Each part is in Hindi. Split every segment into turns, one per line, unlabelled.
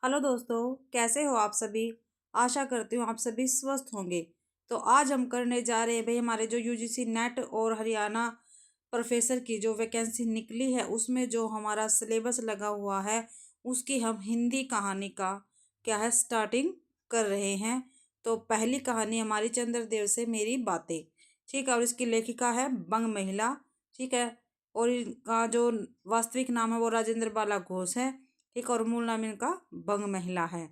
हेलो दोस्तों, कैसे हो आप सभी। आशा करती हूँ आप सभी स्वस्थ होंगे। तो आज हम करने जा रहे हैं भाई, हमारे जो यूजीसी नेट और हरियाणा प्रोफेसर की जो वैकेंसी निकली है उसमें जो हमारा सिलेबस लगा हुआ है उसकी हम हिंदी कहानी का क्या है स्टार्टिंग कर रहे हैं। तो पहली कहानी हमारी चंद्रदेव से मेरी बातें, ठीक है, और इसकी लेखिका है बंग महिला, ठीक है। और इनका जो वास्तविक नाम है वो राजेंद्र बाला घोष है, ठीक। और मूल नाम इनका बंग महिला है,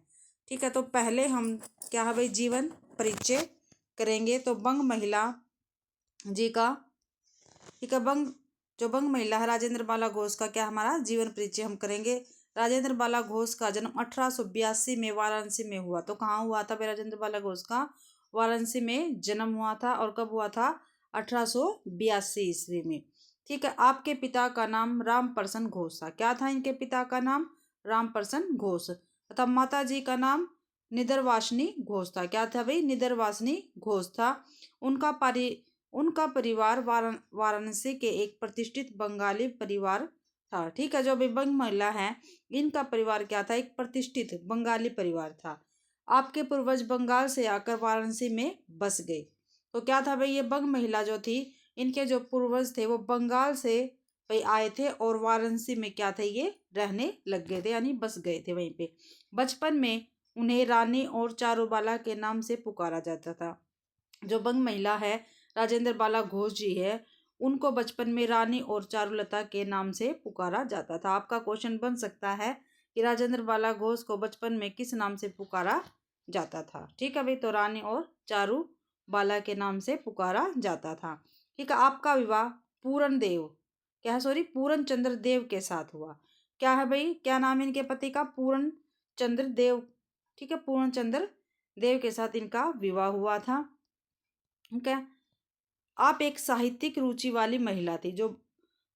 ठीक है। तो पहले हम क्या है भाई जीवन परिचय करेंगे। तो बंग महिला जी का, ठीक है, बंग महिला है राजेंद्र बाला घोष का क्या हमारा जीवन परिचय हम करेंगे। राजेंद्र बाला घोष का जन्म 1882 में वाराणसी में हुआ। तो कहाँ हुआ था भाई राजेंद्र बाला घोष का? वाराणसी में जन्म हुआ था। और कब हुआ था? 1882 ईस्वी में, ठीक है। आपके पिता का नाम राम प्रसन्न घोष था। क्या था इनके पिता का नाम? राम प्रसन्न घोष। तथा माता जी का नाम निदरवासिनी घोष था। क्या था भाई? निदरवासिनी घोष था। उनका उनका परिवार वाराणसी के एक प्रतिष्ठित बंगाली परिवार था, ठीक है। जो अभी बंग महिला है इनका परिवार क्या था? एक प्रतिष्ठित बंगाली परिवार था। आपके पूर्वज बंगाल से आकर वाराणसी में बस गए। तो क्या था भाई, ये बंग महिला जो थी इनके जो पूर्वज थे वो बंगाल से भाई आए थे और वाराणसी में क्या थे, ये रहने लग गए थे, यानी बस गए थे वहीं पे। बचपन में उन्हें रानी और चारुबाला के नाम से पुकारा जाता था। जो बंग महिला है राजेंद्र बाला घोष जी है, उनको बचपन में रानी और चारुलता के नाम से पुकारा जाता था। आपका क्वेश्चन बन सकता है कि राजेंद्र बाला घोष को बचपन में किस नाम से पुकारा जाता था, ठीक है भाई। तो रानी और चारू बाला के नाम से पुकारा जाता था, ठीक है। आपका विवाह पूरन देव, क्या है, सॉरी, पूरन चंद्र देव के साथ हुआ। क्या है भाई, क्या नाम है इनके पति का? पूरन चंद्र देव, ठीक है। पूर्ण चंद्र देव के साथ इनका विवाह हुआ था, ठीक है। आप एक साहित्यिक रुचि वाली महिला थी। जो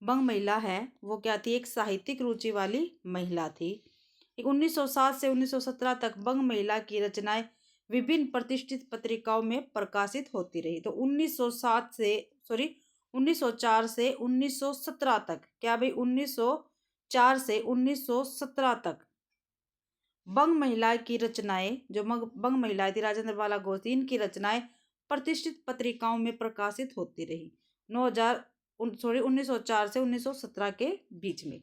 बंग महिला है वो क्या थी? एक साहित्यिक रुचि वाली महिला थी। 1907 से 1917 तक बंग महिला की रचनाएं विभिन्न प्रतिष्ठित पत्रिकाओं में प्रकाशित होती रही। तो 1907 से, सॉरी, 1904 से 1917 तक, क्या भाई, 1904 से 1917 तक बंग महिला की रचनाएं, जो बंग महिला थी राजेंद्र बाला घोष, इनकी रचनाएं प्रतिष्ठित पत्रिकाओं में प्रकाशित होती रही। 1904 से 1917 के बीच में,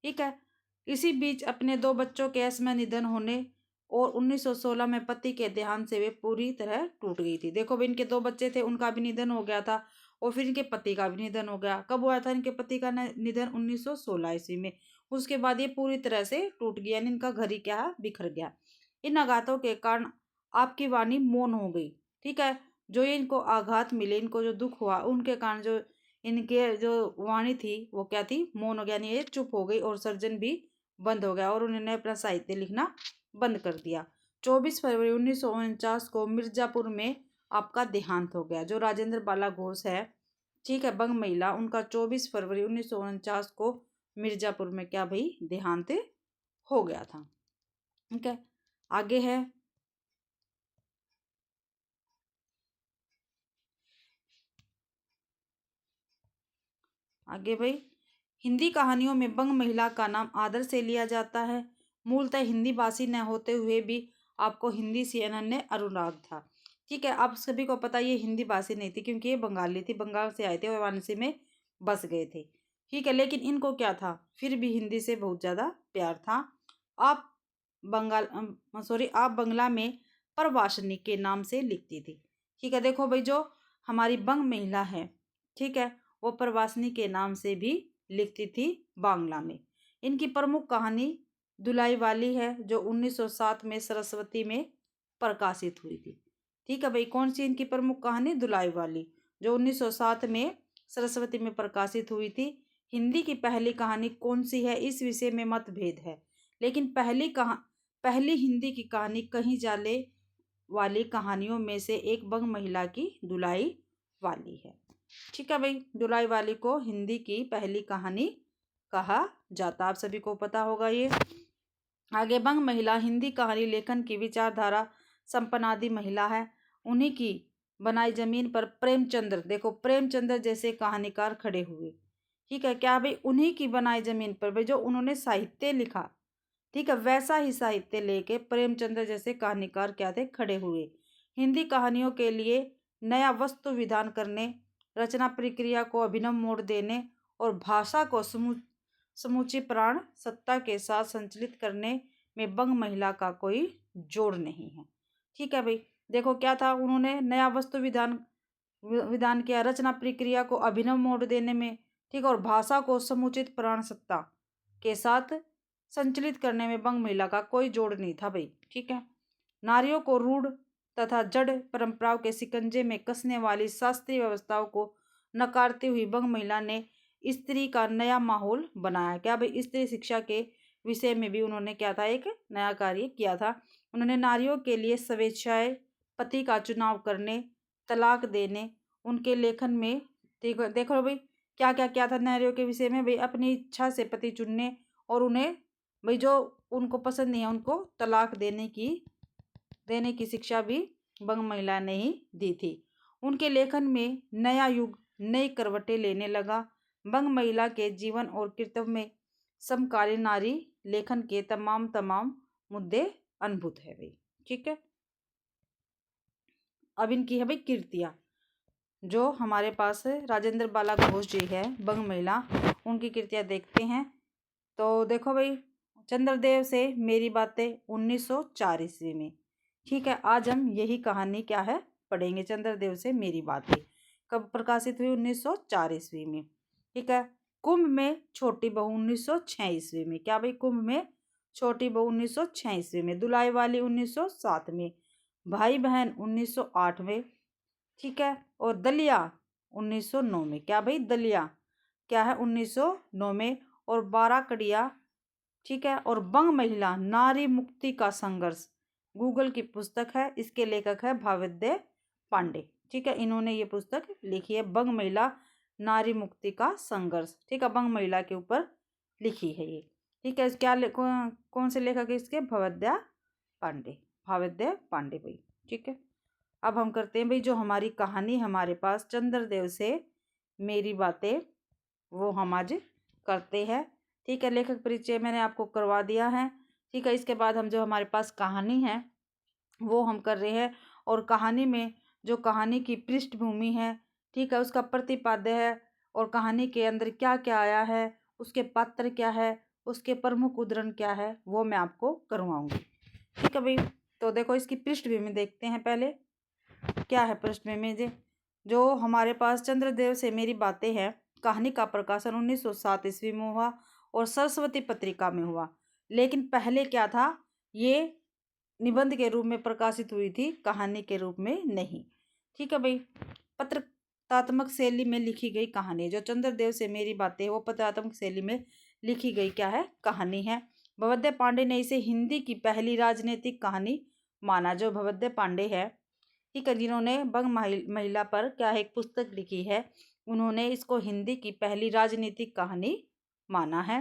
ठीक है। इसी बीच अपने दो बच्चों के असमय निधन होने और 1916 में पति के देहांत से वे पूरी तरह टूट गई थी। देखो भाई, इनके दो बच्चे थे, उनका भी निधन हो गया था और फिर इनके पति का भी निधन हो गया। कब हुआ था इनके पति का निधन? 1916 ईस्वी में। उसके बाद ये पूरी तरह से टूट गया, यानी इनका घर ही क्या है, बिखर गया। इन आघातों के कारण आपकी वाणी मौन हो गई, ठीक है। जो ये इनको आघात मिले, इनको जो दुख हुआ, उनके कारण जो इनके जो वाणी थी वो क्या थी? मौन हो गया, यानी ये चुप हो गई और सर्जन भी बंद हो गया और उन्होंने अपना साहित्य लिखना बंद कर दिया। 24 फरवरी 1949 को मिर्जापुर में आपका देहांत हो गया। जो राजेंद्र बाला घोष है, ठीक है, बंग महिला, उनका 24 फरवरी 1949 को मिर्जापुर में क्या भाई देहांत हो गया था, ठीक है। आगे है, आगे भाई, हिंदी कहानियों में बंग महिला का नाम आदर से लिया जाता है। मूलतः हिंदी भाषी न होते हुए भी आपको हिंदी से अनन्य अनुराग था, ठीक है। आप सभी को पता ये हिंदी भाषी नहीं थी क्योंकि ये बंगाली थी, बंगाल से आए थे और वाराणसी में बस गए थे, ठीक है। लेकिन इनको क्या था, फिर भी हिंदी से बहुत ज़्यादा प्यार था। आप आप बंगला में प्रवासिनी के नाम से लिखती थी, ठीक है। देखो भाई, जो हमारी बंग महिला है, ठीक है, वो प्रवासिनी के नाम से भी लिखती थी बांग्ला में। इनकी प्रमुख कहानी दुलाई वाली है, जो 1907 में सरस्वती में प्रकाशित हुई थी, ठीक है भाई। कौन सी इनकी प्रमुख कहानी? दुलाई वाली, जो 1907 में सरस्वती में प्रकाशित हुई थी। हिंदी की पहली कहानी कौन सी है, इस विषय में मतभेद है, लेकिन पहली हिंदी की कहानी कहीं जाले वाली कहानियों में से एक बंग महिला की दुलाई वाली है, ठीक है भाई। दुलाई वाली को हिंदी की पहली कहानी कहा जाता, आप सभी को पता होगा ये। आगे, बंग महिला हिंदी कहानी लेखन की विचारधारा संपन्नादि महिला है। उन्हीं की बनाई जमीन पर प्रेमचंद्र, देखो प्रेमचंद्र जैसे कहानीकार खड़े हुए, ठीक है। क्या भाई? उन्हीं की बनाई जमीन पर भाई जो उन्होंने साहित्य लिखा, ठीक है, वैसा ही साहित्य लेके प्रेमचंद्र जैसे कहानीकार क्या थे, खड़े हुए। हिंदी कहानियों के लिए नया वस्तु विधान करने, रचना प्रक्रिया को अभिनव मोड़ देने और भाषा को समूची प्राण सत्ता के साथ संचालित करने में बंग महिला का कोई जोड़ नहीं है। ठीक है भाई, देखो क्या था, उन्होंने नया वस्तु विधान विधान किया, रचना प्रक्रिया को अभिनव मोड़ देने में, ठीक, और भाषा को समुचित प्राण सत्ता के साथ संचालित करने में बंग महिला का कोई जोड़ नहीं था भाई। ठीक है, नारियों को रूढ़ तथा जड़ परंपराओं के शिकंजे में कसने वाली शास्त्रीय व्यवस्थाओं को नकारती हुई बंग महिला ने स्त्री का नया माहौल बनाया। क्या भाई, स्त्री शिक्षा के विषय में भी उन्होंने क्या था, एक नया कार्य किया था। उन्होंने नारियों के लिए स्वेच्छाएं पति का चुनाव करने, तलाक देने, उनके लेखन में देखो देखो भाई क्या क्या क्या था नारियों के विषय में भाई, अपनी इच्छा से पति चुनने और उन्हें भाई जो उनको पसंद नहीं है उनको तलाक देने की शिक्षा भी बंग महिला ने ही दी थी। उनके लेखन में नया युग नई करवटें लेने लगा। बंग महिला के जीवन और कर्तव्य में समकालीन नारी लेखन के तमाम मुद्दे अनुभूत है भाई। ठीक है, अब इनकी है भाई कृतियाँ, जो हमारे पास राजेंद्र बाला घोष जी है बंग महिला, उनकी कृतियाँ देखते हैं। तो देखो भाई, चंद्रदेव से मेरी बातें 1904 ईस्वी में। ठीक है, आज हम यही कहानी क्या है पढ़ेंगे, चंद्रदेव से मेरी बातें कब प्रकाशित हुई, 1904 ईस्वी में। ठीक है, कुंभ में छोटी बहू 1906 ईस्वी में। क्या भाई, कुंभ में छोटी बहू 1906 ईस्वी में। दुलाई वाली 1907 में। भाई बहन 1908 में। ठीक है, और दलिया 1909 में। क्या भाई, दलिया क्या है 1909 में। और 12 कड़िया, ठीक है, और बंग महिला नारी मुक्ति का संघर्ष, गूगल की पुस्तक है, इसके लेखक है भावेद्य पांडे। ठीक है, इन्होंने ये पुस्तक लिखी है, बंग महिला नारी मुक्ति का संघर्ष। ठीक है, बंग महिला के ऊपर लिखी है ये। ठीक है, क्या कौन से लेखक है इसके, भावेद्य पांडे भाई। ठीक है, अब हम करते हैं भाई जो हमारी कहानी हमारे पास चंद्रदेव से मेरी बातें, वो हम आज करते हैं। ठीक है, लेखक परिचय मैंने आपको करवा दिया है। ठीक है, इसके बाद हम जो हमारे पास कहानी है वो हम कर रहे हैं, और कहानी में जो कहानी की पृष्ठभूमि है, ठीक है, उसका प्रतिपाद्य है, और कहानी के अंदर क्या क्या आया है, उसके पात्र क्या है, उसके प्रमुख उदाहरण क्या है, वो मैं आपको करवाऊंगी। ठीक है भाई, तो देखो इसकी पृष्ठभूमि देखते हैं पहले। क्या है पृष्ठभूमि जी, जो हमारे पास चंद्रदेव से मेरी बातें हैं, कहानी का प्रकाशन 1907 ईस्वी में हुआ और सरस्वती पत्रिका में हुआ। लेकिन पहले क्या था, ये निबंध के रूप में प्रकाशित हुई थी, कहानी के रूप में नहीं। ठीक है भाई, पत्रात्मक शैली में लिखी गई कहानी, जो चंद्रदेव से मेरी बातें वो पत्रात्मक शैली में लिखी गई क्या है, कहानी है। भवद्य पांडे ने इसे हिंदी की पहली राजनीतिक कहानी माना। जो भवद्य पांडे है, ठीक है, जिन्होंने बंग महिला पर क्या है एक पुस्तक लिखी है, उन्होंने इसको हिंदी की पहली राजनीतिक कहानी माना है।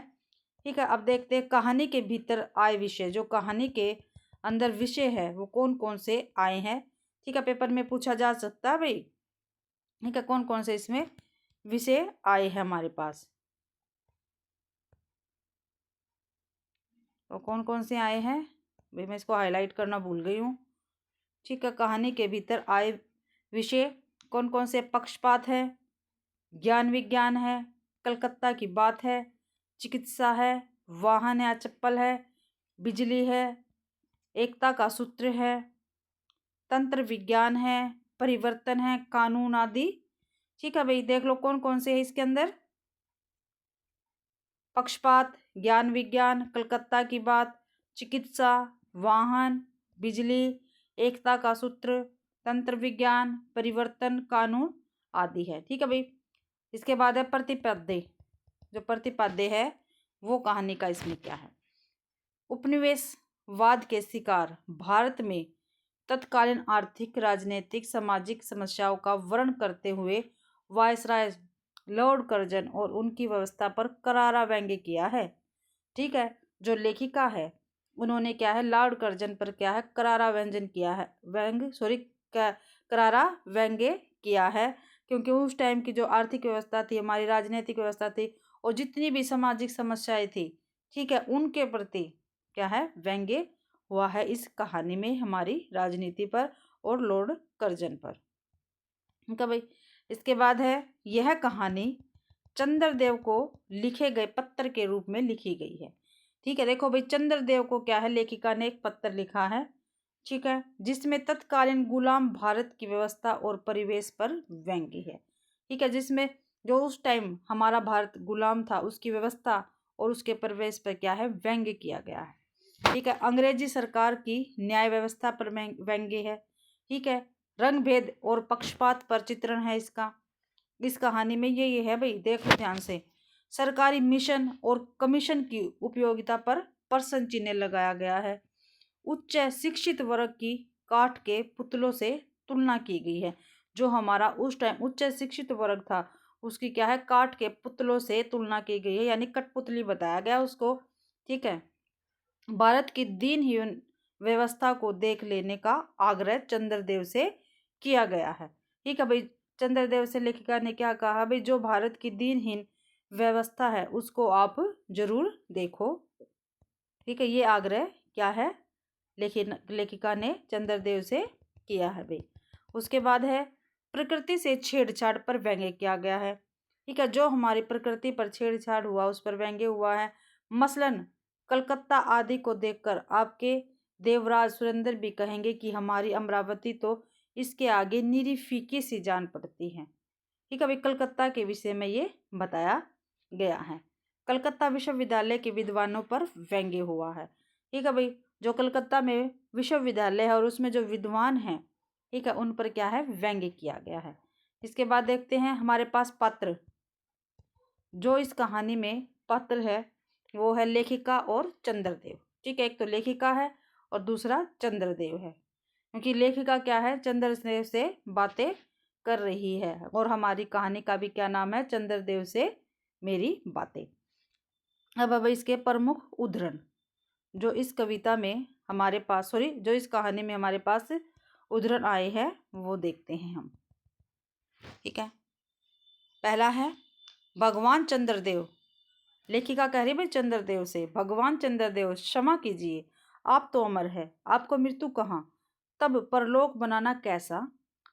ठीक है, अब देखते हैं कहानी के भीतर आए विषय, जो कहानी के अंदर विषय है वो कौन कौन से आए हैं। ठीक है, पेपर में पूछा जा सकता है भाई। ठीक है, कौन कौन से इसमें विषय आए हैं हमारे पास, तो कौन कौन से आए हैं भाई, मैं इसको हाईलाइट करना भूल गई हूँ। ठीक है, कहानी के भीतर आए विषय कौन कौन से, पक्षपात है, ज्ञान विज्ञान है, कलकत्ता की बात है, चिकित्सा है, वाहन या चप्पल है, बिजली है, एकता का सूत्र है, तंत्र विज्ञान है, परिवर्तन है, कानून आदि। ठीक है भाई, देख लो कौन कौन से है इसके अंदर, पक्षपात, ज्ञान विज्ञान, कलकत्ता की बात, चिकित्सा, वाहन, बिजली, एकता का सूत्र, तंत्र विज्ञान, परिवर्तन, कानून आदि है। ठीक है भाई, इसके बाद है प्रतिपाद्य, जो प्रतिपाद्य है वो कहानी का इसमें क्या है। उपनिवेशवाद के शिकार भारत में तत्कालीन आर्थिक, राजनीतिक, सामाजिक समस्याओं का वर्णन करते हुए वायसराय लॉर्ड कर्जन और उनकी व्यवस्था पर करारा व्यंग्य किया है। ठीक है, जो लेखिका है उन्होंने क्या है, लॉर्ड कर्जन पर क्या है, करारा व्यंजन किया है, करारा व्यंग्य किया है, क्योंकि उस टाइम की जो आर्थिक व्यवस्था थी, हमारी राजनीतिक व्यवस्था थी, और जितनी भी सामाजिक समस्याएं थी, ठीक है, उनके प्रति क्या है, व्यंग्य हुआ है इस कहानी में हमारी राजनीति पर और लॉर्ड कर्जन पर। ठीक है भाई। इसके बाद है, यह कहानी चंद्रदेव को लिखे गए पत्र के रूप में लिखी गई है। ठीक है, देखो भाई, चंद्रदेव को क्या है, लेखिका ने एक पत्र लिखा है, ठीक है, जिसमें तत्कालीन गुलाम भारत की व्यवस्था और परिवेश पर व्यंग्य है। ठीक है, जिसमें जो उस टाइम हमारा भारत गुलाम था उसकी व्यवस्था और उसके परिवेश पर क्या है, व्यंग्य किया गया है। ठीक है, अंग्रेजी सरकार की न्याय व्यवस्था पर व्यंग्य है। ठीक है, रंग भेद और पक्षपात पर चित्रण है इसका। इस कहानी में ये है भाई, देखो ध्यान से, सरकारी मिशन और कमीशन की उपयोगिता पर प्रश्न चिन्ह लगाया गया है। उच्च शिक्षित वर्ग की काठ के पुतलों से तुलना की गई है। जो हमारा उस टाइम उच्च शिक्षित वर्ग था उसकी क्या है, काठ के पुतलों से तुलना की गई है, यानी कठपुतली बताया गया उसको। ठीक है, भारत की दीनहीन व्यवस्था को देख लेने का आग्रह चंद्रदेव से किया गया है। ठीक है भाई, चंद्रदेव से लेखिका ने क्या कहा भाई, जो भारत की दीनहीन व्यवस्था है उसको आप जरूर देखो। ठीक है, ये आग्रह क्या है, लेखिका ने चंद्रदेव से किया है भाई। उसके बाद है, प्रकृति से छेड़छाड़ पर व्यंग्य किया गया है। ठीक है, जो हमारी प्रकृति पर छेड़छाड़ हुआ उस पर व्यंग्य हुआ है। मसलन कलकत्ता आदि को देखकर आपके देवराज सुरेंद्र भी कहेंगे कि हमारी अमरावती तो इसके आगे निरी फीकी सी जान पड़ती है। ठीक है भाई, कलकत्ता के विषय में ये बताया गया है। कलकत्ता विश्वविद्यालय के विद्वानों पर व्यंग्य हुआ है। ठीक है भाई, जो कलकत्ता में विश्वविद्यालय है और उसमें जो विद्वान हैं, ठीक है, उन पर क्या है, व्यंग्य किया गया है। इसके बाद देखते हैं हमारे पास पात्र। जो इस कहानी में पात्र है वो है लेखिका और चंद्रदेव। ठीक है, एक तो लेखिका है और दूसरा चंद्रदेव है, क्योंकि लेखिका क्या है, चंद्रदेव से बातें कर रही है और हमारी कहानी का भी क्या नाम है, चंद्रदेव से मेरी बातें। अब इसके प्रमुख उदाहरण जो इस कविता में हमारे पास जो इस कहानी में हमारे पास उदाहरण आए हैं वो देखते हैं हम। ठीक है, पहला है भगवान चंद्रदेव। लेखिका कह रही भाई चंद्रदेव से, भगवान चंद्रदेव क्षमा कीजिए, आप तो अमर है, आपको मृत्यु कहाँ, तब परलोक बनाना कैसा।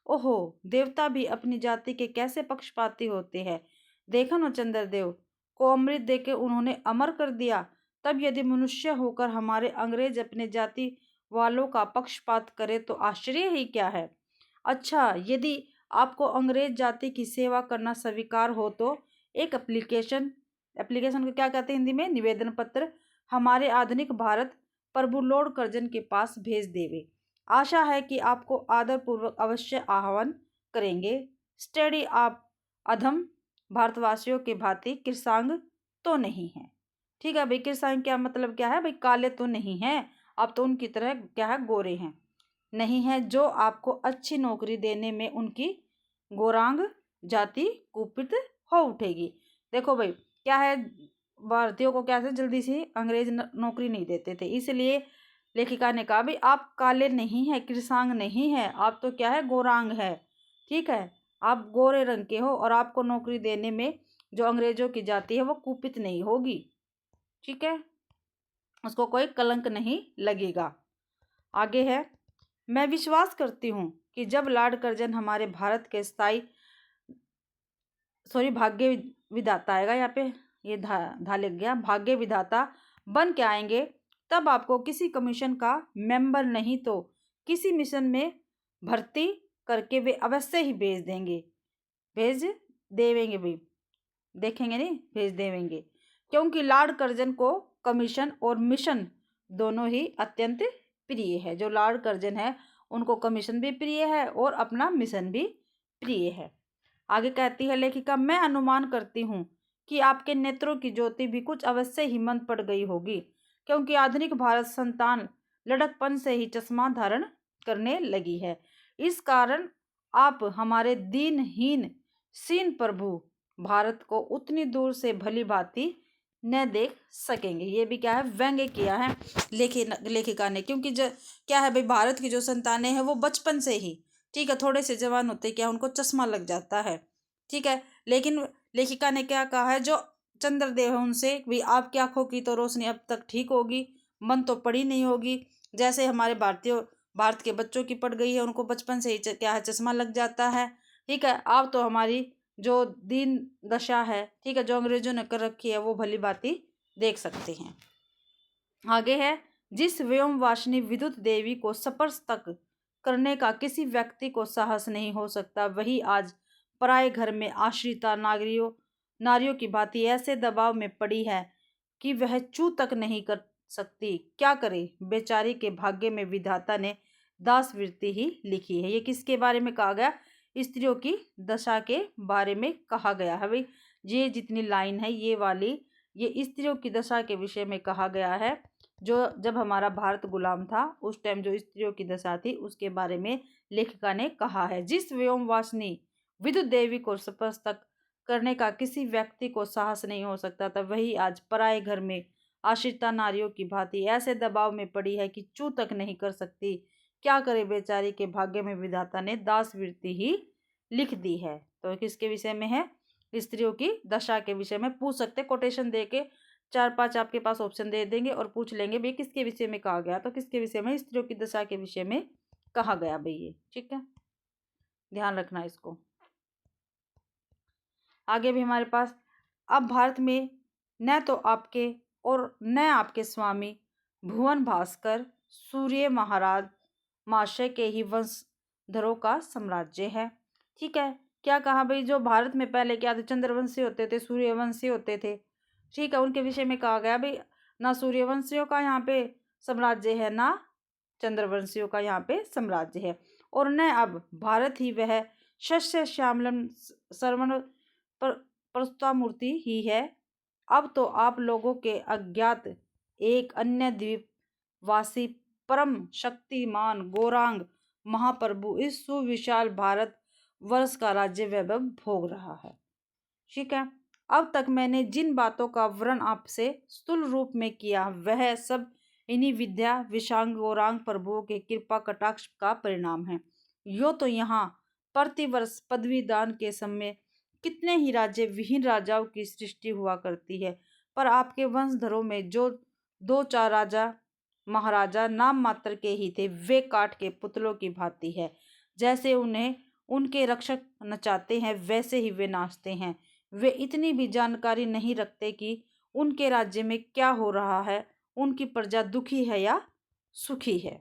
ओहो, देवता भी अपनी जाति के कैसे पक्षपाती होते हैं। देखा ना, चंद्रदेव को अमृत देके उन्होंने अमर कर दिया। तब यदि मनुष्य होकर हमारे अंग्रेज अपने जाति वालों का पक्षपात करे तो आश्चर्य ही क्या है। अच्छा, यदि आपको अंग्रेज जाति की सेवा करना स्वीकार हो तो एक एप्लीकेशन को क्या कहते हैं हिंदी में, निवेदन पत्र, हमारे आधुनिक भारत प्रभु लॉर्ड कर्जन के पास भेज देवे। आशा है कि आपको आदरपूर्वक अवश्य आह्वान करेंगे। स्टडी आप अधम भारतवासियों के भांति कृषांग तो नहीं है। ठीक है भाई, कृषांग क्या मतलब क्या है भाई, काले तो नहीं है, आप तो उनकी तरह क्या है, गोरे हैं, नहीं है, जो आपको अच्छी नौकरी देने में उनकी गोरांग जाति कुपित हो उठेगी। देखो भाई, क्या है, भारतीयों को क्या है, जल्दी से अंग्रेज नौकरी नहीं देते थे, इसलिए लेखिका ने कहा भाई आप काले नहीं है, कृषांग नहीं है, आप तो क्या है, गोरांग है। ठीक है, आप गोरे रंग के हो और आपको नौकरी देने में जो अंग्रेजों की जाति है वो कुपित नहीं होगी। ठीक है, उसको कोई कलंक नहीं लगेगा। आगे है, मैं विश्वास करती हूँ कि जब लॉर्ड कर्जन हमारे भारत के स्थायी भाग्य विधाता आएगा, यहाँ पे ये धा लिख गया, भाग्य विधाता बन के आएंगे, तब आपको किसी कमीशन का मेंबर नहीं तो किसी मिशन में भर्ती करके वे अवश्य ही भेज देवेंगे भाई, देखेंगे नहीं, भेज देवेंगे, क्योंकि लॉर्ड कर्जन को कमीशन और मिशन दोनों ही अत्यंत प्रिय है। जो लॉर्ड कर्जन है उनको कमीशन भी प्रिय है और अपना मिशन भी प्रिय है। आगे कहती है लेखिका, मैं अनुमान करती हूँ कि आपके नेत्रों की ज्योति भी कुछ अवश्य ही मंद पड़ गई होगी, क्योंकि आधुनिक भारत संतान लड़कपन से ही चश्मा धारण करने लगी है। इस कारण आप हमारे दीनहीन सीन प्रभु भारत को उतनी दूर से भली भांति न देख सकेंगे। ये भी क्या है, व्यंग्य किया है लेखिका ने, क्योंकि क्या है भाई, भारत की जो संतानें हैं वो बचपन से ही, ठीक है, थोड़े से जवान होते क्या उनको चश्मा लग जाता है। ठीक है, लेकिन लेखिका ने क्या कहा है, जो चंद्रदेव है उनसे भी आपकी आंखों की तो रोशनी अब तक ठीक होगी, मन तो पड़ी नहीं होगी। जैसे हमारे भारत के बच्चों की पड़ गई है, उनको बचपन से ही क्या है, चश्मा लग जाता है। ठीक है, अब तो हमारी जो दीन दशा है, ठीक है, जो अंग्रेजों ने कर रखी है, वो भली भांति देख सकते हैं। आगे है, जिस व्योमवासिनी विद्युत देवी को स्पर्श तक करने का किसी व्यक्ति को साहस नहीं हो सकता, वही आज पराये घर में आश्रिता नारियों की भांति ऐसे दबाव में पड़ी है कि वह चू तक नहीं कर सकती। क्या करे बेचारी के भाग्य में विधाता ने दासवृत्ति ही लिखी है। ये किसके बारे में कहा गया? स्त्रियों की दशा के बारे में कहा गया है भाई। ये जितनी लाइन है ये वाली, ये स्त्रियों की दशा के विषय में कहा गया है। जो जब हमारा भारत गुलाम था उस टाइम जो स्त्रियों की दशा थी उसके बारे में लेखिका ने कहा है। जिस व्योमवासिनी विद्युत देवी को स्पर्श तक करने का किसी व्यक्ति को साहस नहीं हो सकता था, वही आज पराये घर में आश्रिता नारियों की भांति ऐसे दबाव में पड़ी है कि चू तक नहीं कर सकती। क्या करे बेचारी के भाग्य में विधाता ने दासवृत्ति ही लिख दी है। तो किसके विषय में है? स्त्रियों की दशा के विषय में पूछ सकते, कोटेशन दे के 4-5 आपके पास ऑप्शन दे देंगे और पूछ लेंगे भाई किसके विषय में कहा गया, तो किसके विषय में? स्त्रियों की दशा के विषय में कहा गया भाई ये। ठीक है, ध्यान रखना इसको। आगे भी हमारे पास, अब भारत में न तो आपके और न आपके स्वामी भुवन भास्कर सूर्य महाराज महाशय के ही वंशधरों का साम्राज्य है। ठीक है, क्या कहा भाई? जो भारत में पहले क्या थे, चंद्रवंशी होते थे, सूर्यवंशी होते थे। ठीक है, उनके विषय में कहा गया भाई ना सूर्यवंशियों का यहाँ पे साम्राज्य है ना चंद्रवंशियों का यहाँ पे साम्राज्य है, और न अब भारत ही वह शस्य श्यामलम सर्वण प्रस्तामूर्ति ही है। अब तो आप लोगों के अज्ञात एक अन्य द्वीप वासी परम शक्तिमान गौरांग महाप्रभु इस सुविशाल भारत वर्ष का राज्य वैभव भोग रहा है। ठीक है, अब तक मैंने जिन बातों का वर्णन आपसे स्थूल रूप में किया वह सब इन्हीं विद्या विशांग गौरांग प्रभुओं के कृपा कटाक्ष का परिणाम है। यो तो यहाँ प्रतिवर्ष पदवी दान के समय कितने ही राज्य विहीन राजाओं की सृष्टि हुआ करती है, पर आपके वंशधरों में जो 2-4 राजा महाराजा नाम मात्र के ही थे, वे काठ के पुतलों की भांति है। जैसे उन्हें उनके रक्षक नचाते हैं वैसे ही वे नाचते हैं। वे इतनी भी जानकारी नहीं रखते कि उनके राज्य में क्या हो रहा है, उनकी प्रजा दुखी है या सुखी है।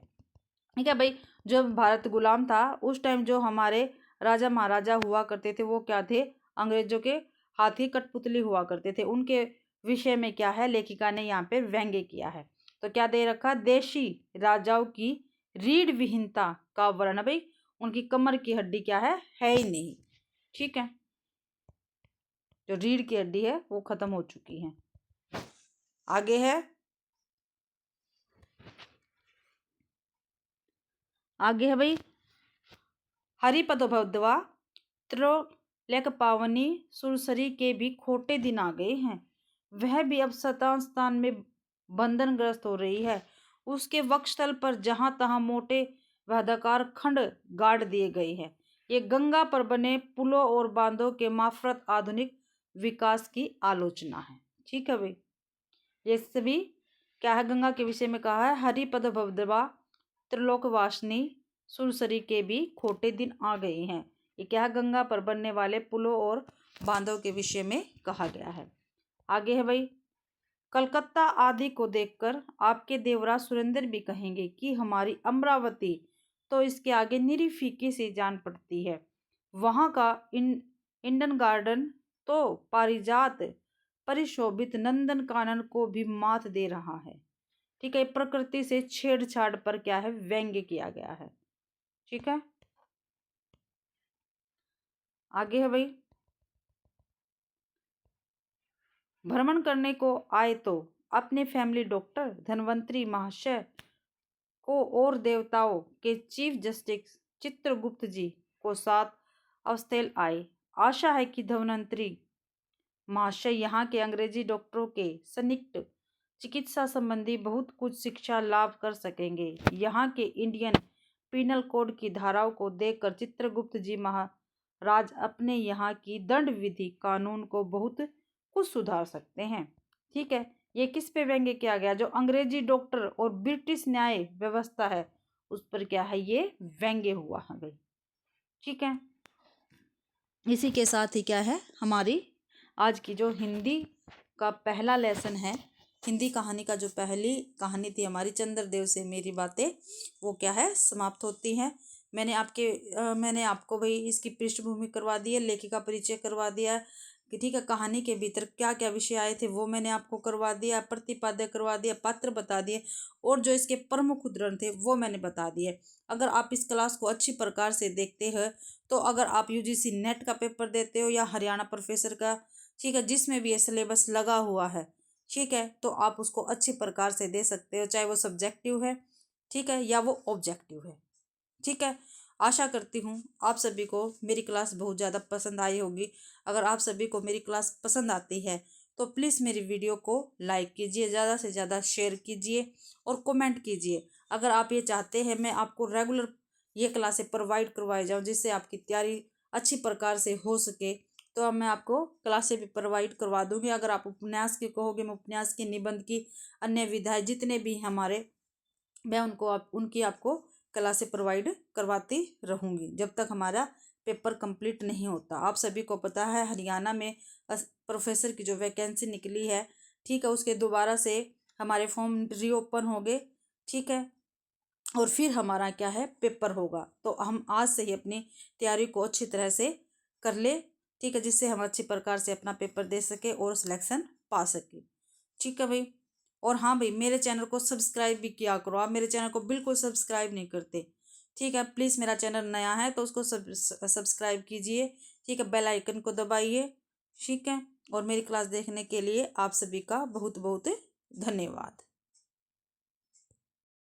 ठीक है भाई, जब भारत गुलाम था उस टाइम जो हमारे राजा महाराजा हुआ करते थे वो क्या थे? अंग्रेजों के हाथी कठपुतली हुआ करते थे। उनके विषय में क्या है, लेखिका ने यहाँ पे व्यंग्य किया है। तो क्या दे रखा? देशी राजाओं की रीढ़ विहीनता का वर्णन। भाई उनकी कमर की हड्डी क्या है ही नहीं। ठीक है, जो रीढ़ की हड्डी है वो खत्म हो चुकी है। आगे है, भाई हरिपदभद्वा त्रिलोक पावनी सुरसरी के भी खोटे दिन आ गए हैं। वह भी अब स्थान में बंधनग्रस्त हो रही है। उसके वक्षस्थल पर जहां तहां मोटे वृत्ताकार खंड गाड़ दिए गए हैं। ये गंगा पर बने पुलों और बांधों के माफरत आधुनिक विकास की आलोचना है। ठीक है भाई, ये सभी क्या है? गंगा के विषय में कहा है। हरिपदभद्वा त्रिलोकवासिनी सुरसरी के भी खोटे दिन आ गए हैं। ये क्या है? गंगा पर बनने वाले पुलों और बांधों के विषय में कहा गया है। आगे है भाई, कलकत्ता आदि को देखकर आपके देवराज सुरेंद्र भी कहेंगे कि हमारी अमरावती तो इसके आगे निरी फीकी सी जान पड़ती है। वहाँ का इंडन गार्डन तो पारिजात परिशोभित नंदन कानन को भी मात दे रहा है। ठीक है, प्रकृति से छेड़छाड़ पर क्या है? व्यंग्य किया गया है। ठीक है, आगे है भाई, भ्रमण करने को आए तो अपने फैमिली डॉक्टर धन्वंतरी महाशय को और देवताओं के चीफ जस्टिस चित्रगुप्त जी को साथ अवस्थेल आए। आशा है कि धन्वंतरी महाशय यहाँ के अंग्रेजी डॉक्टरों के सनिकट चिकित्सा संबंधी बहुत कुछ शिक्षा लाभ कर सकेंगे। यहाँ के इंडियन पीनल कोड की धाराओं को देखकर चित्रगुप्त जी महाराज अपने यहाँ की दंड विधि कानून को बहुत कुछ सुधार सकते हैं। ठीक है, ये किस पे व्यंग्य किया गया? जो अंग्रेजी डॉक्टर और ब्रिटिश न्याय व्यवस्था है उस पर क्या है, ये व्यंग्य हुआ है भाई। ठीक है, इसी के साथ ही क्या है, हमारी आज की जो हिंदी का पहला लेसन है, हिंदी कहानी का जो पहली कहानी थी हमारी चंद्रदेव से मेरी बातें, वो क्या है, समाप्त होती है। मैंने आपको भाई इसकी पृष्ठभूमि करवा दी है, लेखिका परिचय करवा दिया है कि ठीक है, कहानी के भीतर क्या क्या विषय आए थे वो मैंने आपको करवा दिया, प्रतिपाद्य करवा दिया, पात्र बता दिए, और जो इसके प्रमुख उदाहरण थे वो मैंने बता दिए। अगर आप इस क्लास को अच्छी प्रकार से देखते हैं, तो अगर आप यूजीसी नेट का पेपर देते हो या हरियाणा प्रोफेसर का, ठीक है, जिसमें भी ये सिलेबस लगा हुआ है, ठीक है, तो आप उसको अच्छी प्रकार से दे सकते हो, चाहे वो सब्जेक्टिव है, ठीक है, या वो ऑब्जेक्टिव है। ठीक है, आशा करती हूँ आप सभी को मेरी क्लास बहुत ज़्यादा पसंद आई होगी। अगर आप सभी को मेरी क्लास पसंद आती है तो प्लीज़ मेरी वीडियो को लाइक कीजिए, ज़्यादा से ज़्यादा शेयर कीजिए और कमेंट कीजिए। अगर आप ये चाहते हैं मैं आपको रेगुलर ये क्लासें प्रोवाइड करवाई जाऊँ जिससे आपकी तैयारी अच्छी प्रकार से हो सके, तो अब मैं आपको क्लासें भी प्रोवाइड करवा दूँगी। अगर आप उपन्यास की कहोगे, मैं उपन्यास की, निबंध की, अन्य विधाएँ जितने भी हमारे, मैं उनकी आपको क्लासें प्रोवाइड करवाती रहूँगी जब तक हमारा पेपर कंप्लीट नहीं होता। आप सभी को पता है हरियाणा में प्रोफेसर की जो वैकेंसी निकली है, ठीक है, उसके दोबारा से हमारे फॉर्म रीओपन हो गए, ठीक है, और फिर हमारा क्या है, पेपर होगा। तो हम आज से ही अपनी तैयारी को अच्छी तरह से कर ले, ठीक है, जिससे हम अच्छी प्रकार से अपना पेपर दे सके और सिलेक्शन पा सके। ठीक है भाई, और हाँ भाई, मेरे चैनल को सब्सक्राइब भी किया करो। आप मेरे चैनल को बिल्कुल सब्सक्राइब नहीं करते, ठीक है, प्लीज़, मेरा चैनल नया है तो उसको सब्सक्राइब कीजिए, ठीक है, बेल आइकन को दबाइए, ठीक है, और मेरी क्लास देखने के लिए आप सभी का बहुत बहुत धन्यवाद।